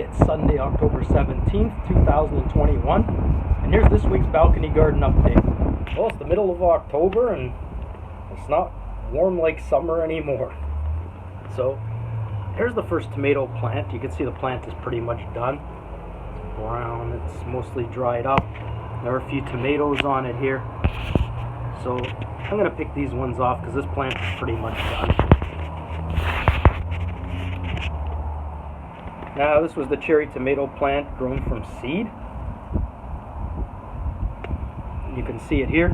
It's Sunday, October 17th, 2021, and here's this week's balcony garden update. Well, it's the middle of October, and it's not warm like summer anymore. So, here's the first tomato plant. You can see the plant is pretty much done. It's brown, it's mostly dried up. There are a few tomatoes on it here. So, I'm going to pick these ones off because this plant is pretty much done. Now, this was the cherry tomato plant grown from seed. You can see it here.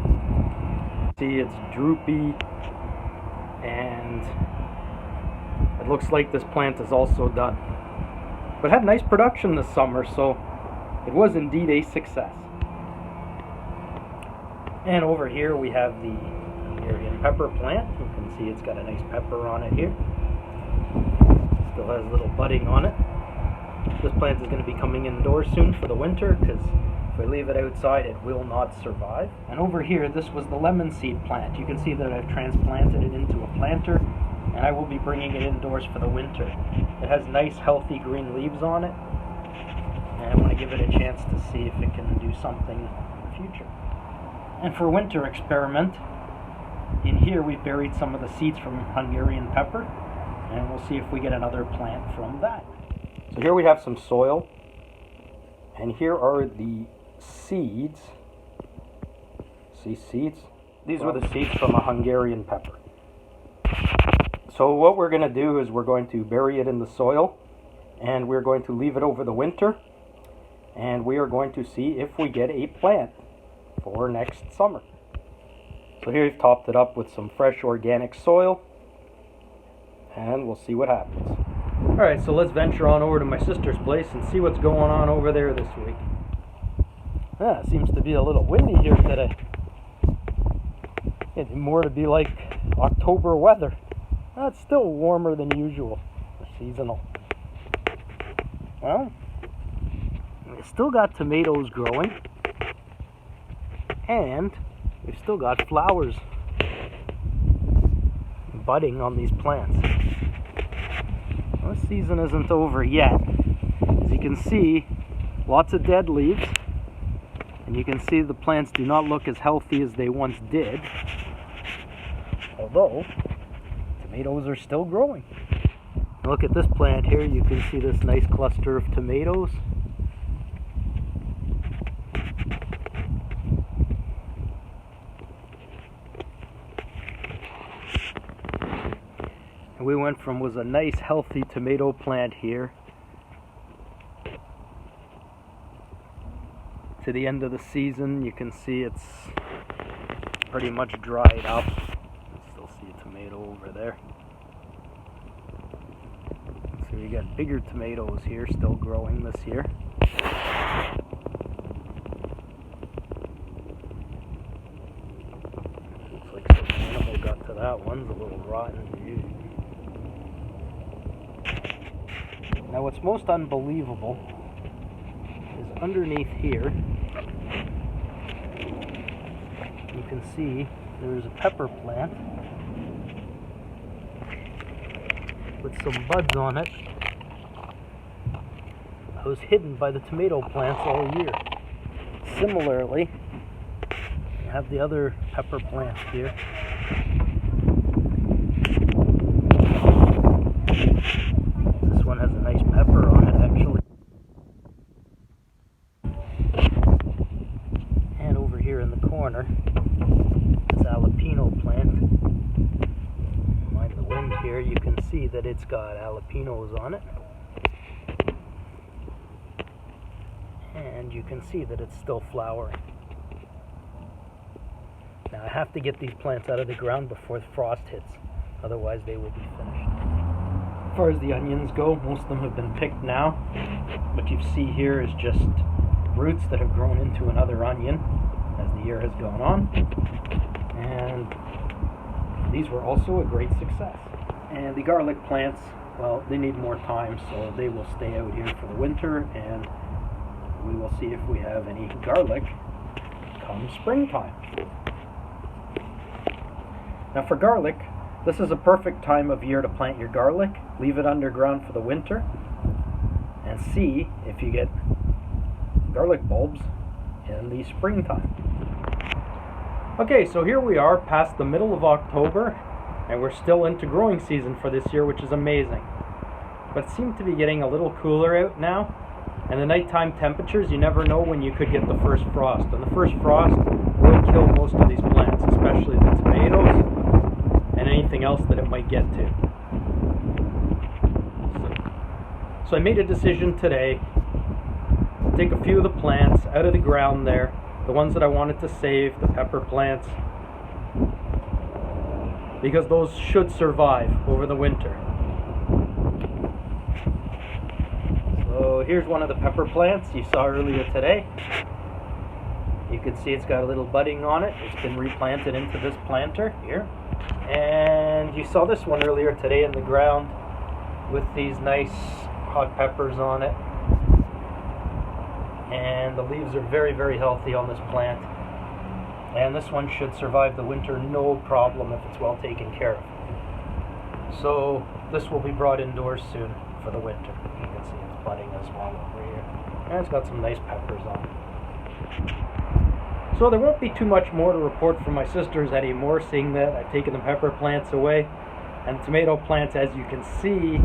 See, it's droopy, and it looks like this plant is also done. But it had nice production this summer, so it was indeed a success. And over here we have the Hungarian pepper plant. You can see it's got a nice pepper on it here. Still has little budding on it. This plant is going to be coming indoors soon for the winter, because if we leave it outside it will not survive. And over here, this was the lemon seed plant. You can see that I've transplanted it into a planter, and I will be bringing it indoors for the winter. It has nice healthy green leaves on it, and I want to give it a chance to see if it can do something in the future. And for winter experiment, in here we've buried some of the seeds from Hungarian pepper, and we'll see if we get another plant from that. So here we have some soil, and here are the seeds. See seeds? These were the seeds from a Hungarian pepper. So what we're going to do is we're going to bury it in the soil, and we're going to leave it over the winter, and we are going to see if we get a plant for next summer. So here we've topped it up with some fresh organic soil, and we'll see what happens. Alright, so let's venture on over to my sister's place and see what's going on over there this week. It seems to be a little windy here today. It's more to be like October weather. It's still warmer than usual, seasonal. Well, we still got tomatoes growing, and we've still got flowers budding on these plants. This season isn't over yet. As you can see, lots of dead leaves, and you can see the plants do not look as healthy as they once did, although tomatoes are still growing. Look at this plant here. You can see this nice cluster of tomatoes. We went from was a nice healthy tomato plant here to the end of the season. You can see it's pretty much dried up. You can still see a tomato over there. So you got bigger tomatoes here still growing this year. Looks like some animal got to that one. It's a little rotten. Now what's most unbelievable is underneath here, you can see there's a pepper plant with some buds on it that was hidden by the tomato plants all year. Similarly, you have the other pepper plants here. Has a nice pepper on it, actually. And over here in the corner, this jalapeno plant. Mind the wind here, you can see that it's got jalapenos on it. And you can see that it's still flowering. Now I have to get these plants out of the ground before the frost hits, otherwise they will be finished. As far as the onions go, most of them have been picked now. What you see here is just roots that have grown into another onion as the year has gone on. And these were also a great success. And the garlic plants, well, they need more time, so they will stay out here for the winter, and we will see if we have any garlic come springtime. Now for garlic, this is a perfect time of year to plant your garlic. Leave it underground for the winter, and see if you get garlic bulbs in the springtime. Okay, so here we are past the middle of October, and we're still into growing season for this year, which is amazing. But it seemed to be getting a little cooler out now, and the nighttime temperatures, you never know when you could get the first frost. And the first frost will kill most of these plants, especially the tomatoes and anything else that it might get to. So I made a decision today to take a few of the plants out of the ground there, the ones that I wanted to save, the pepper plants, because those should survive over the winter. So here's one of the pepper plants you saw earlier today. You can see it's got a little budding on it. It's been replanted into this planter here. And you saw this one earlier today in the ground with these nice hot peppers on it. And the leaves are very, very healthy on this plant. And this one should survive the winter no problem if it's well taken care of. So this will be brought indoors soon for the winter. You can see it's budding as well over here. And it's got some nice peppers on it. So there won't be too much more to report from my sisters anymore, seeing that I've taken the pepper plants away. And the tomato plants, as you can see,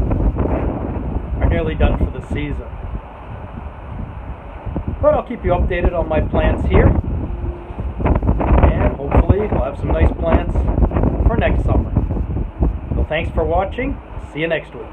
are nearly done for the season. But I'll keep you updated on my plants here. And hopefully I'll have some nice plants for next summer. So thanks for watching. See you next week.